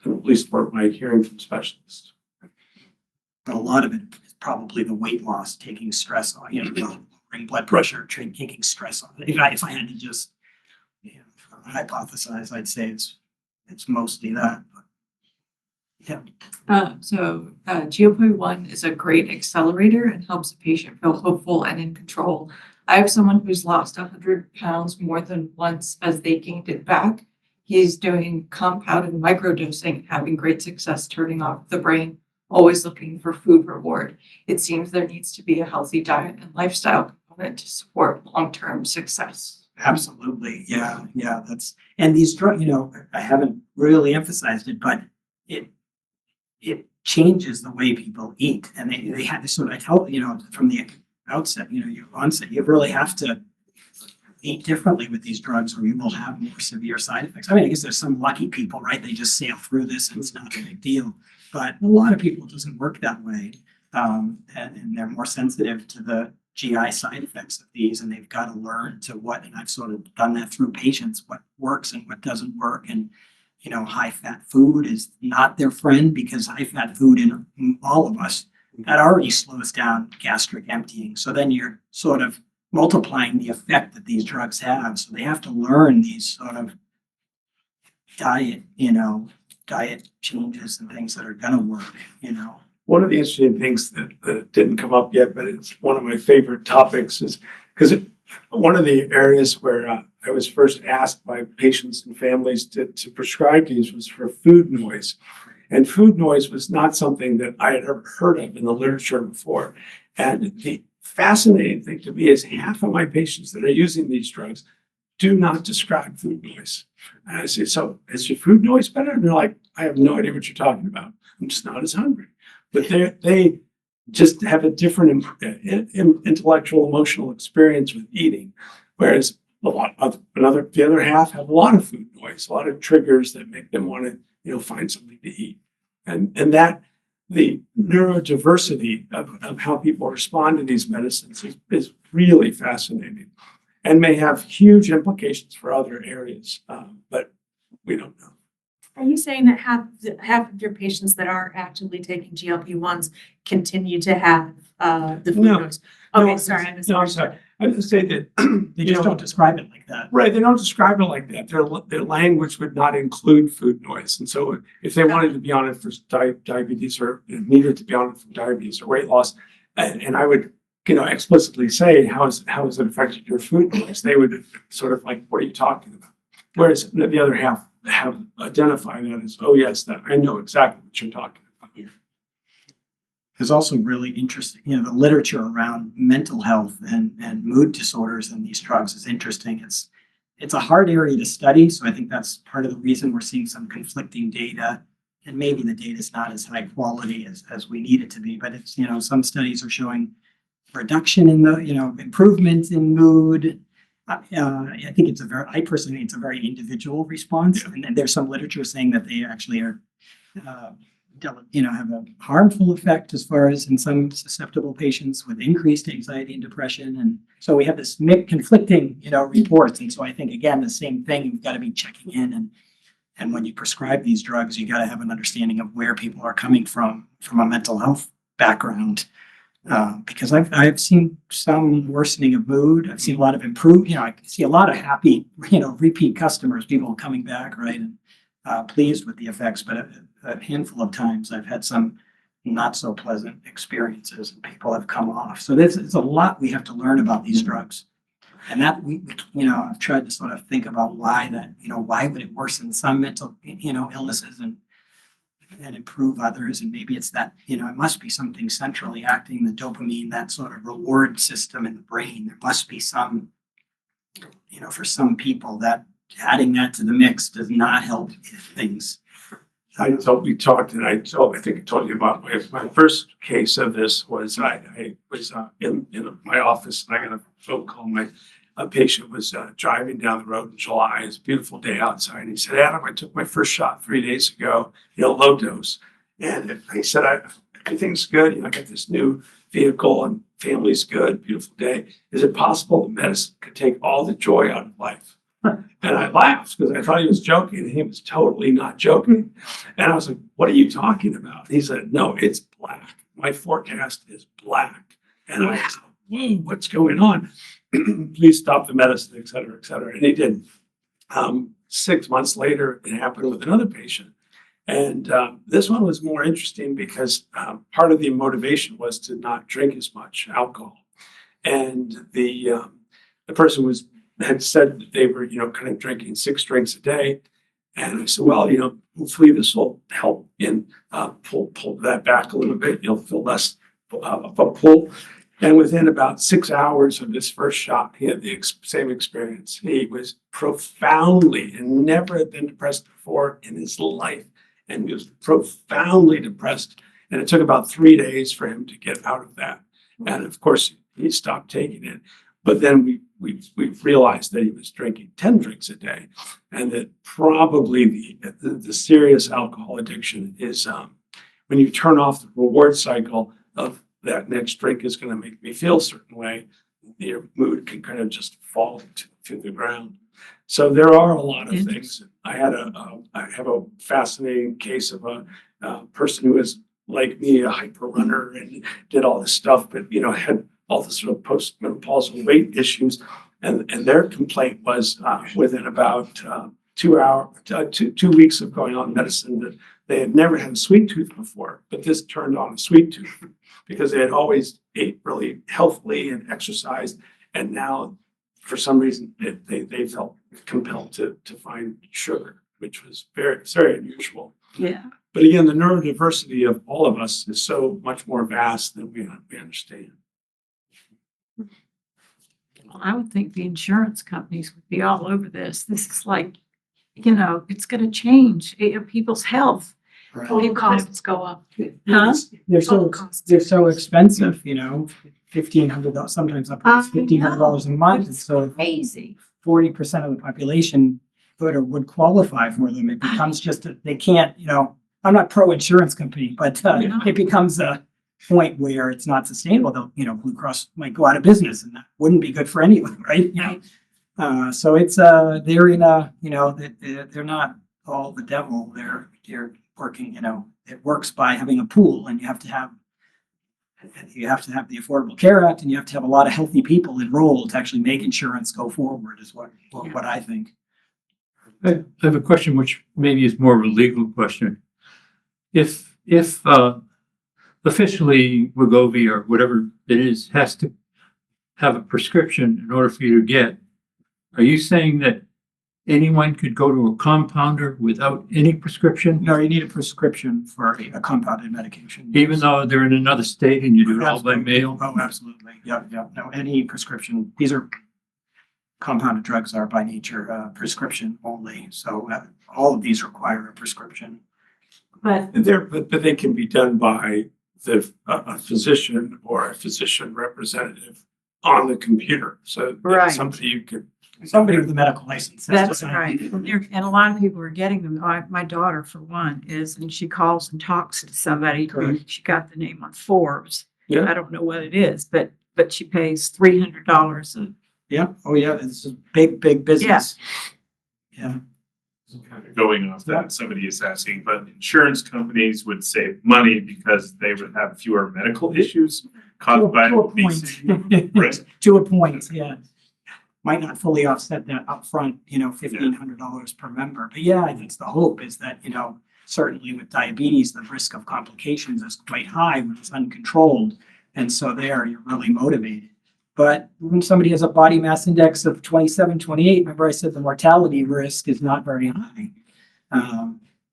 least for my hearing from specialists. But a lot of it is probably the weight loss, taking stress on, lowering blood pressure, taking stress on it. If I had to just hypothesize, I'd say it's mostly that. But, yeah. GLP-1 is a great accelerator and helps a patient feel hopeful and in control. I have someone who's lost 100 pounds more than once as they gained it back. He's doing compounded microdosing, having great success turning off the brain, always looking for food reward. It seems there needs to be a healthy diet and lifestyle component to support long-term success. Absolutely. Yeah. And these drugs, I haven't really emphasized it, but it changes the way people eat. And they have to sort of help, from the outset, your onset, you really have to eat differently with these drugs or you will have more severe side effects. I mean, I guess there's some lucky people, right? They just sail through this and it's not a big deal. But a lot of people, it doesn't work that way. And they're more sensitive to the GI side effects of these, and they've got to learn and I've sort of done that through patients, what works and what doesn't work. And high fat food is not their friend because high fat food in all of us, that already slows down gastric emptying. So then you're sort of multiplying the effect that these drugs have. So they have to learn these sort of diet changes and things that are going to work, One of the interesting things that didn't come up yet, but it's one of my favorite topics is because one of the areas where I was first asked by patients and families to prescribe these was for food noise. And food noise was not something that I had ever heard of in the literature before. And the fascinating thing to me is half of my patients that are using these drugs do not describe food noise. And I say, so is your food noise better? And they're like, I have no idea what you're talking about. I'm just not as hungry. But they just have a different intellectual, emotional experience with eating. Whereas the other half have a lot of food noise, a lot of triggers that make them want to, find something to eat. And that the neurodiversity of how people respond to these medicines is really fascinating and may have huge implications for other areas, but we don't know. Are you saying that half of your patients that are actively taking GLP-1s continue to have the food No. noise? Okay, No, sorry, I No, I'm misunderstood. sorry. I would say that They just don't describe it like that. Right, they don't describe it like that. Their language would not include food noise. And so if they wanted to be on it for diabetes or needed to be on it for diabetes or weight loss, and I would, explicitly say, how has it affected your food noise? They would sort of like, what are you talking about? Whereas the other half have identified that as, oh yes, that I know exactly what you're talking about. There's also really interesting, the literature around mental health and mood disorders and these drugs is interesting. It's a hard area to study, so I think that's part of the reason we're seeing some conflicting data. And maybe the data is not as high quality as we need it to be, but it's, some studies are showing reduction in the, improvement in mood. I think I personally think it's a very individual response. Yeah. And there's some literature saying that they actually are, have a harmful effect as far as in some susceptible patients with increased anxiety and depression. And so we have this conflicting, reports. And so I think, again, the same thing, you've got to be checking in. And when you prescribe these drugs, you got to have an understanding of where people are coming from a mental health background. Because I've seen some worsening of mood. I've seen a lot of I see a lot of happy, repeat customers, people coming back, right, and pleased with the effects. But a handful of times I've had some not so pleasant experiences, and people have come off. So it's a lot we have to learn about these drugs, and that I've tried to sort of think about why why would it worsen some mental, illnesses and improve others. And maybe it's that, it must be something centrally acting, the dopamine, that sort of reward system in the brain. There must be some, for some people that adding that to the mix does not help things. We talked, and I think I told you about my first case of this was I was in my office, and I got a phone call. A patient was driving down the road in July. It's a beautiful day outside. And he said, Adam, I took my first shot 3 days ago, low dose. And he said, everything's good. I got this new vehicle and family's good, beautiful day. Is it possible that medicine could take all the joy out of life? And I laughed because I thought he was joking, and he was totally not joking. And I was like, what are you talking about? He said, no, it's black. My forecast is black. And I said, whoa, what's going on? Please stop the medicine, et cetera, et cetera. And he did. 6 months later, it happened with another patient. And this one was more interesting because part of the motivation was to not drink as much alcohol. And the person had said that they were, kind of drinking 6 drinks a day. And I said, well, hopefully this will help in pull that back a little bit. You'll feel less of a pull. And within about 6 hours of his first shot, he had the same experience. He was profoundly, and never had been depressed before in his life. And he was profoundly depressed. And it took about 3 days for him to get out of that. And of course, he stopped taking it. But then we realized that he was drinking 10 drinks a day, and that probably the serious alcohol addiction is when you turn off the reward cycle of that next drink is going to make me feel a certain way, your mood can kind of just fall to the ground. So there are a lot of things. I have a fascinating case of a person who was like me, a hyper runner, and did all this stuff, but had all the sort of postmenopausal weight issues, and their complaint was within about 2 weeks of going on medicine that they had never had a sweet tooth before, but this turned on a sweet tooth because they had always ate really healthily and exercised, and now for some reason they felt compelled to find sugar, which was very, very unusual. Yeah. But again, the neurodiversity of all of us is so much more vast than we understand. Well, I would think the insurance companies would be all over this. This is like, it's going to change people's health. Total costs go up. Huh? They're Total so, costs. they're so expensive, $1,500, sometimes up to I $1,500 a month. It's So crazy. 40% of the population would qualify for them. It becomes they can't, I'm not pro-insurance company, but it becomes a point where it's not sustainable. Blue Cross might go out of business and that wouldn't be good for anyone, right? So it's, they're in they're not all the devil. They're working, it works by having a pool, and you have to have the Affordable Care Act, and you have to have a lot of healthy people enrolled to actually make insurance go forward is what I think. I have a question which maybe is more of a legal question. If officially Wegovy or whatever it is has to have a prescription in order for you to get, are you saying that anyone could go to a compounder without any prescription, No, you need a prescription for a compounded medication. even though they're in another state and you do it all by mail? Oh, absolutely. Yep. No, any prescription. These are compounded drugs are by nature prescription only. So all of these require a prescription. But But they can be done by a physician or a physician representative on the computer. So Right. somebody you could. Somebody with a medical license. that's right. And a lot of people are getting them. My daughter, for one, and she calls and talks to somebody. Correct. She got the name on Forbes. Yeah. I don't know what it is, but she pays $300 a Yeah. Oh, yeah. This is big business. Yeah. Kind of going off that, somebody is asking, but insurance companies would save money because they would have fewer medical issues caused by To a obesity. point. Right. To a point, yeah. Might not fully offset that upfront, $1,500 per member. But yeah, that's the hope is that, certainly with diabetes, the risk of complications is quite high when it's uncontrolled. And so there, you're really motivated. But when somebody has a body mass index of 27, 28, remember I said the mortality risk is not very high.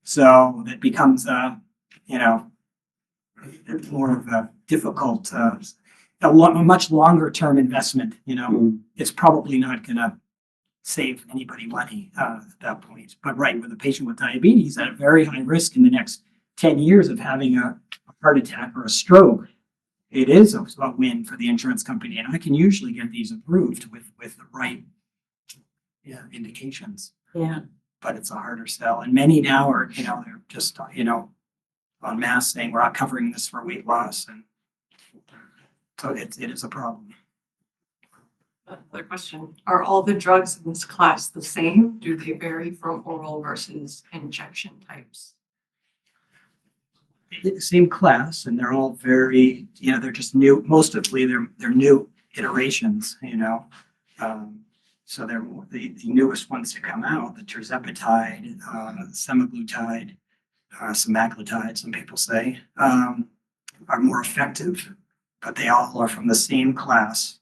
So that becomes, more of a difficult, a much longer term investment, It's probably not going to save anybody money at that point. But right, with a patient with diabetes at a very high risk in the next 10 years of having a heart attack or a stroke, it is a win for the insurance company. And I can usually get these approved with the right indications. Yeah. But it's a harder sell. And many now are, they're just, en masse saying we're not covering this for weight loss. And so it is a problem. Another question, are all the drugs in this class the same? Do they vary from oral versus injection types? Same class, and they're all very, they're just new. Mostly they're new iterations, So they're the newest ones to come out, the tirzepatide, semaglutide, semaglutide, some people say, are more effective, but they all are from the same class.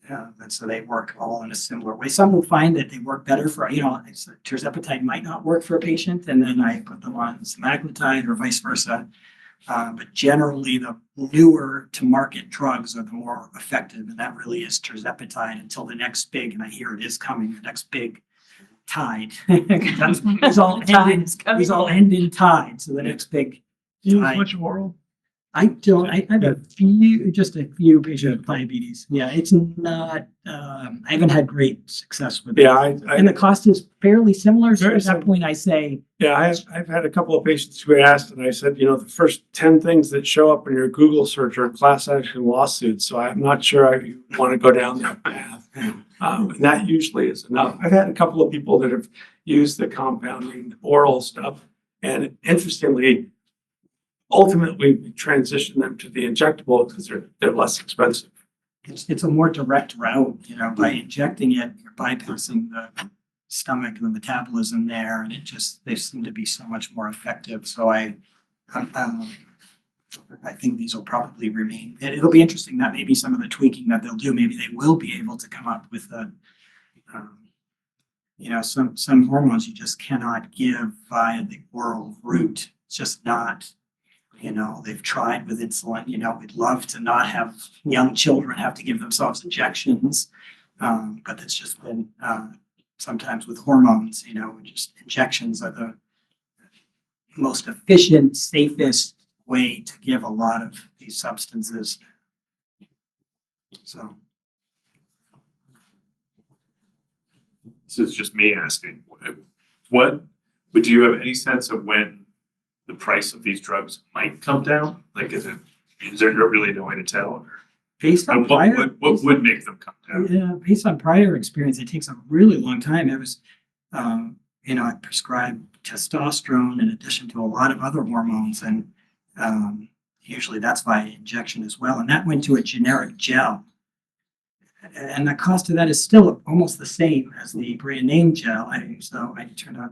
And so they work all in a similar way. Some will find that they work better for, tirzepatide might not work for a patient, and then I put them on semaglutide or vice versa. But generally, the newer to market drugs are the more effective, and that really is tirzepatide until the next big, and I hear it is coming, the next big tide. These all end in tide. So the next big tide. Much oral. I don't, I have just a few patients with diabetes. Yeah, it's not, I haven't had great success with it. Yeah, And the cost is fairly similar. So Very at that similar. point I say, I've had a couple of patients who asked, and I said, the first 10 things that show up in your Google search are class action lawsuits. So I'm not sure I want to go down that path. And that usually is enough. I've had a couple of people that have used the compounding oral stuff, and interestingly, ultimately we transition them to the injectable because they're less expensive. it's a more direct route, by injecting it, you're bypassing the stomach and the metabolism there, and they seem to be so much more effective. So I think these will probably remain. It'll be interesting that maybe some of the tweaking that they'll do, maybe they will be able to come up with some hormones you just cannot give via the oral route. It's just not. They've tried with insulin, we'd love to not have young children have to give themselves injections. But it's just been, sometimes with hormones, just injections are most efficient, safest way to give a lot of these substances. So. This is just me asking, but do you have any sense of when the price of these drugs might come down? Like, is there really no way to tell? Based on And prior, what would make them come down? yeah, based on prior experience, it takes a really long time. It was, I prescribed testosterone in addition to a lot of other hormones, and usually that's by injection as well. And that went to a generic gel. And the cost of that is still almost the same as the brand name gel. So it turned out,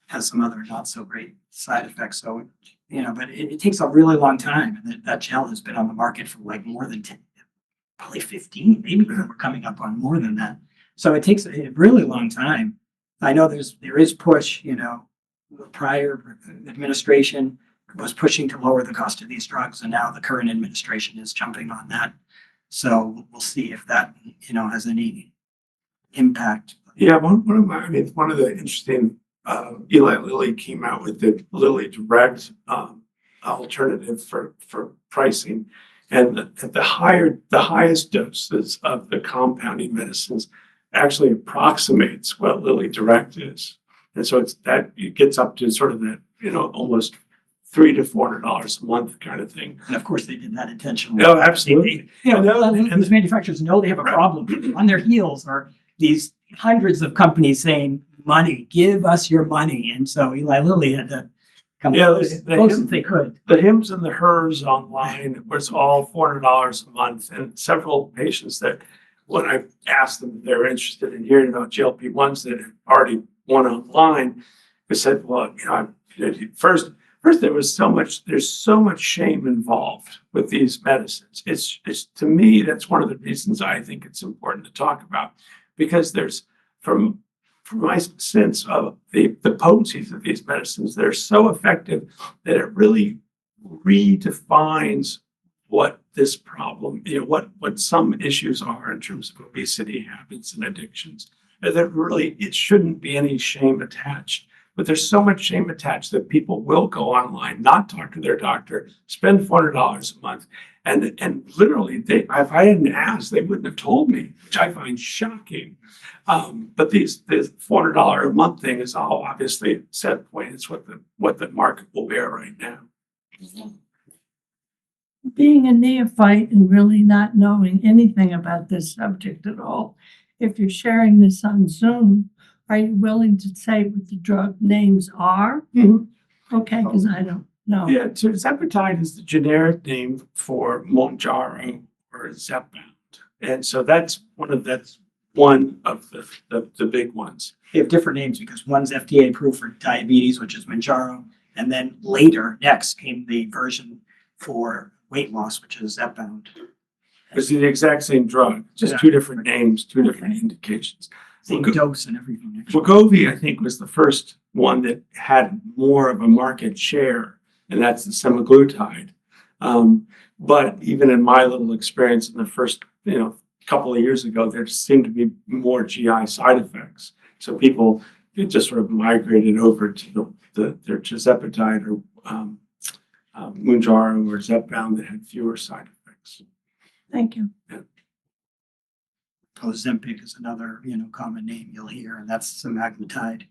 has some other not so great side effects. So, but it takes a really long time. And that gel has been on the market for like more than 10, probably 15, maybe we're coming up on more than that. So it takes a really long time. I know there is push, the prior administration was pushing to lower the cost of these drugs, and now the current administration is jumping on that. So we'll see if that, has any impact. Yeah, one of the interesting, Eli Lilly came out with the Lilly Direct alternative for pricing. And the highest doses of the compounding medicines actually approximates what Lilly Direct is. And so it gets up to sort of that, almost $300 to $400 a month kind of thing. And of course, they did that intentionally. No, absolutely. And these manufacturers know they have a problem. On their heels are these hundreds of companies saying, money, give us your money. And so Eli Lilly had to come close as they could. The Hims and the Hers online was all $400 a month, and several patients that when I asked them if they were interested in hearing about GLP-1s that had already won online, I said, well, first there's so much shame involved with these medicines. It's to me, that's one of the reasons I think it's important to talk about, because there's from my sense of the potencies of these medicines, they're so effective that it really redefines what this problem, what some issues are in terms of obesity habits and addictions. And that really, it shouldn't be any shame attached. But there's so much shame attached that people will go online, not talk to their doctor, spend $400 a month. And literally, if I hadn't asked, they wouldn't have told me, which I find shocking. But this $400 a month thing is all obviously set point. It's what the market will bear right now. Being a neophyte and really not knowing anything about this subject at all, if you're sharing this on Zoom, are you willing to say what the drug names are? Mm-hmm. Okay, because I don't know. Yeah, tirzepatide is the generic name for Mounjaro or Zepbound. And so that's one of the big ones. They have different names because one's FDA approved for diabetes, which is Mounjaro, and then next came the version for weight loss, which is Zepbound. It's the exact same drug, just two different names, two different indications. Same dose and everything. Wegovy, I think, was the first one that had more of a market share, and that's the semaglutide. But even in my little experience in the first, couple of years ago, there seemed to be more GI side effects. So people just sort of migrated over to their tirzepatide or Mounjaro or Zepbound that had fewer side effects. Thank you. Ozempic is another, common name you'll hear, and that's semaglutide.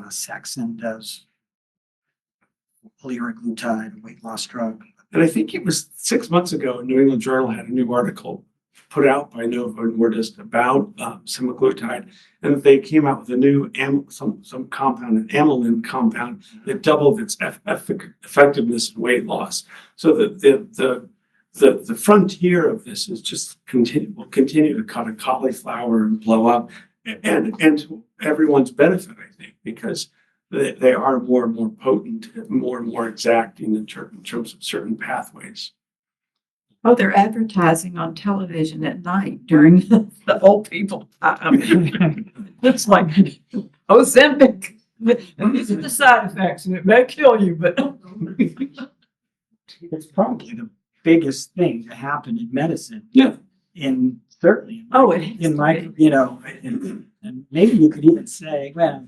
Saxon does liraglutide, a weight loss drug. And I think it was 6 months ago, New England Journal had a new article put out by Novo Nordisk about semaglutide, and they came out with a new some compound, an amylin compound that doubled its effectiveness in weight loss. So the frontier of this is just will continue to cut a cauliflower and blow up, and to everyone's benefit, I think, because they are more and more potent, more and more exacting in terms of certain pathways. Oh, they're advertising on television at night during the old people time. It's like Ozempic. And these are the side effects, and it may kill you, but It's probably the biggest thing to happen in medicine. Yeah. Certainly. Oh, it is in my, and maybe you could even say, well,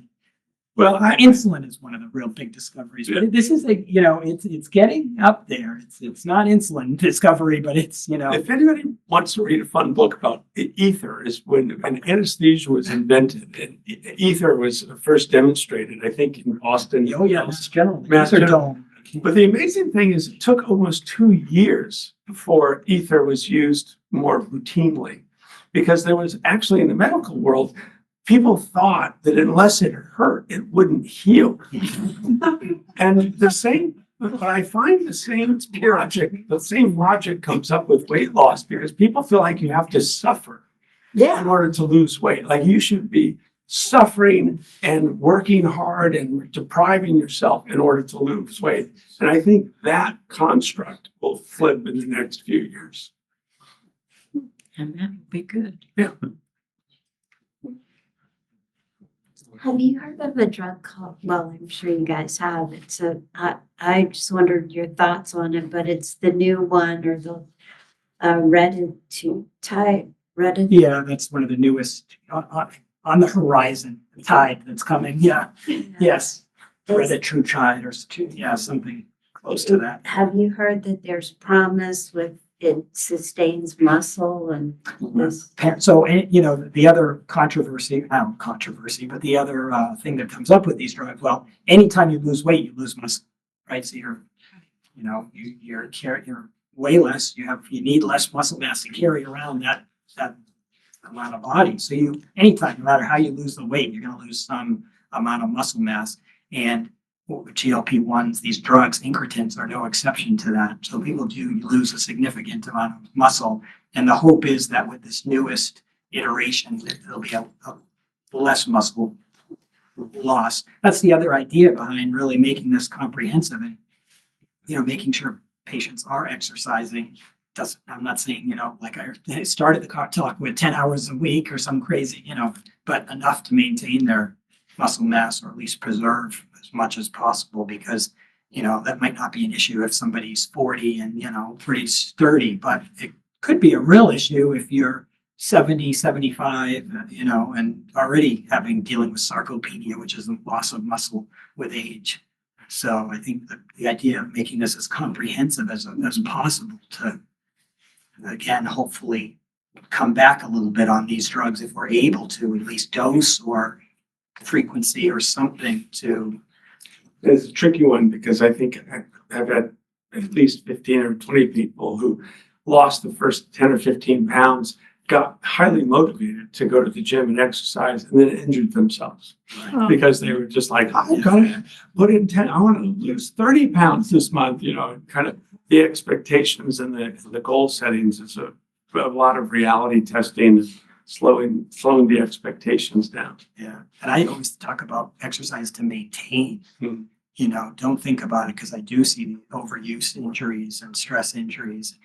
Well, Insulin is one of the real big discoveries, but this is it's getting up there. It's not insulin discovery, but it's, if anybody wants to read a fun book about ether, is when anesthesia was invented, and ether was first demonstrated, I think, in Boston. oh yeah, Mass General. Mass These are General. dome. But the amazing thing is it took almost 2 years before ether was used more routinely, because there was actually in the medical world, people thought that unless it hurt, it wouldn't heal. And but I find the same logic comes up with weight loss, because people feel like you have to suffer in order to lose weight. Like you should be suffering and working hard and depriving yourself in order to lose weight. And I think that construct will flip in the next few years. And that would be good. Yeah. Have you heard of a drug called, well, I'm sure you guys have, I just wondered your thoughts on it, but it's the new one, or the Reddit. Yeah, that's one of the newest on the horizon, the tide that's coming. Yeah, yes. Reddit True Tide or something close to that. Have you heard that there's promise with it sustains muscle and this? So, the other controversy, but the other thing that comes up with these drugs, well, anytime you lose weight, you lose muscle, right? So you're way less, you need less muscle mass to carry around that amount of body. So anytime, no matter how you lose the weight, you're going to lose some amount of muscle mass. And GLP-1s, these drugs, incretins, are no exception to that. So people do lose a significant amount of muscle. And the hope is that with this newest iteration, there'll be a less muscle loss. That's the other idea behind really making this comprehensive and, making sure patients are exercising. I'm not saying, like I started the talk with 10 hours a week or some crazy, but enough to maintain their muscle mass, or at least preserve as much as possible, because, that might not be an issue if somebody's 40 and, pretty sturdy, but it could be a real issue if you're 70, 75, and already dealing with sarcopenia, which is the loss of muscle with age. So I think the idea of making this as comprehensive as possible to, again, hopefully come back a little bit on these drugs if we're able to, at least dose or frequency or something to. It's a tricky one, because I think I've had at least 15 or 20 people who lost the first 10 or 15 pounds, got highly motivated to go to the gym and exercise, and then injured themselves because they were just like, I'm gonna put in 10, I want to lose 30 pounds this month, kind of the expectations and the goal settings is a lot of reality testing, slowing the expectations down. Yeah. And I always talk about exercise to maintain, don't think about it, because I do see the overuse injuries and stress injuries.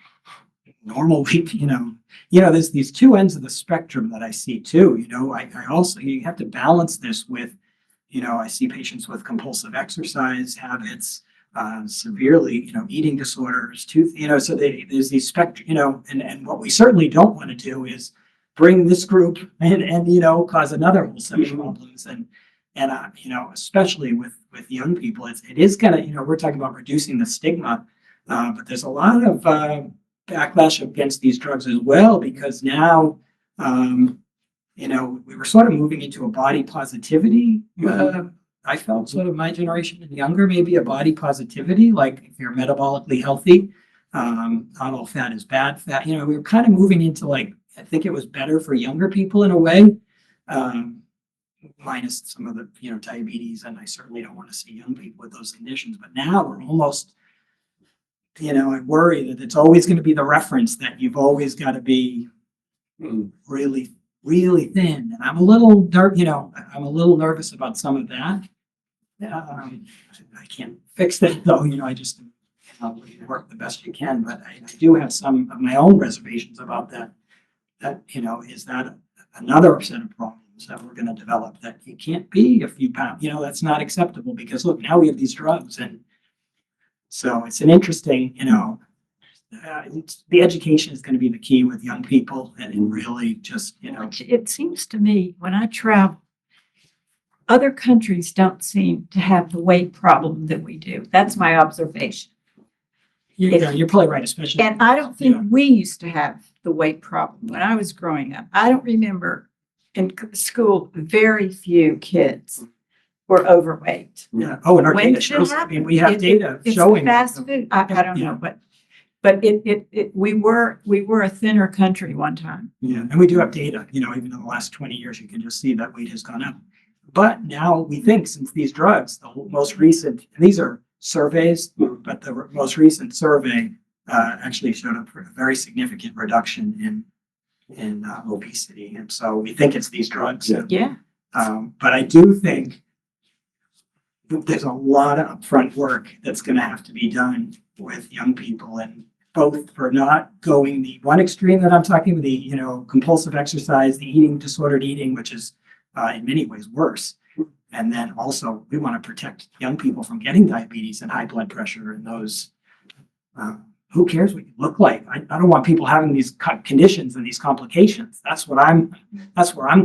Normal people, there's these two ends of the spectrum that I see too. I also, you have to balance this with, I see patients with compulsive exercise habits, severely, eating disorders, so there's these spectrum, and what we certainly don't want to do is bring this group and cause another whole set of problems. And especially with young people, it is kind of, we're talking about reducing the stigma, but there's a lot of backlash against these drugs as well, because now, we were sort of moving into a body positivity. I felt sort of my generation and younger, maybe a body positivity, like if you're metabolically healthy, not all fat is bad fat. We were kind of moving into I think it was better for younger people in a way, minus some of the, diabetes. And I certainly don't want to see young people with those conditions. But now we're almost, I worry that it's always going to be the reference that you've always got to be really, really thin. And I'm a little I'm a little nervous about some of that. I can't fix that though. I just work the best you can. But I do have some of my own reservations about that. Is that another set of problems that we're going to develop, that you can't be a few pounds, that's not acceptable, because look, now we have these drugs. And so it's an interesting, the education is going to be the key with young people, and really just, It seems to me when I travel, other countries don't seem to have the weight problem that we do. That's my observation. You're probably right, especially. And I don't think Yeah. we used to have the weight problem when I was growing up. I don't remember in school, very few kids were overweight. Yeah. Oh, and our When data did it shows, I happen? mean, we have It- data It's showing. fast that. food. I don't Yeah. know, but we were a thinner country one time. Yeah, and we do have data, even in the last 20 years, you can just see that weight has gone up. But now we think since these drugs, most recent, and these are surveys, but the most recent survey actually showed a very significant reduction in obesity. And so we think it's these drugs. Yeah. But I do think there's a lot of upfront work that's going to have to be done with young people, and both for not going the one extreme that I'm talking about, the compulsive exercise, the eating disordered eating, which is in many ways worse. And then also we want to protect young people from getting diabetes and high blood pressure and those. Who cares what you look like? I don't want people having these conditions and these complications. That's where I'm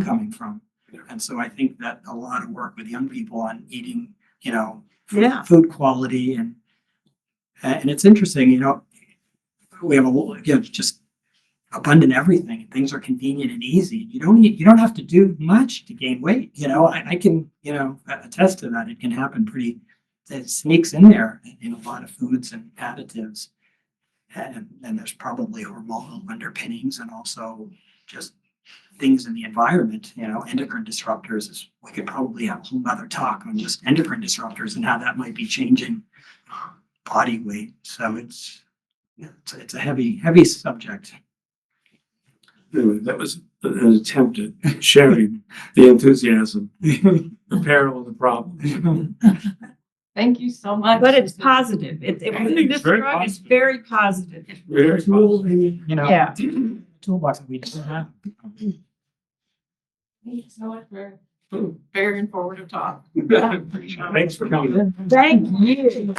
coming from. And so I think that a lot of work with young people on eating, Yeah. food quality and it's interesting, we have just abundant everything. Things are convenient and easy. You don't have to do much to gain weight. I can, attest to that. It can happen it sneaks in there in a lot of foods and additives. And there's probably hormonal underpinnings and also just things in the environment, endocrine disruptors. We could probably have a whole other talk on just endocrine disruptors and how that might be changing body weight. So it's a heavy subject. Anyway, that was an attempt at sharing the enthusiasm, the peril of the problem. Thank you so much. But it's positive. I think This it's very drug is positive. very positive. Very Tool, positive. Yeah. toolbox that we just have. Thank you so much for very informative talk. Thanks for coming. Thank you.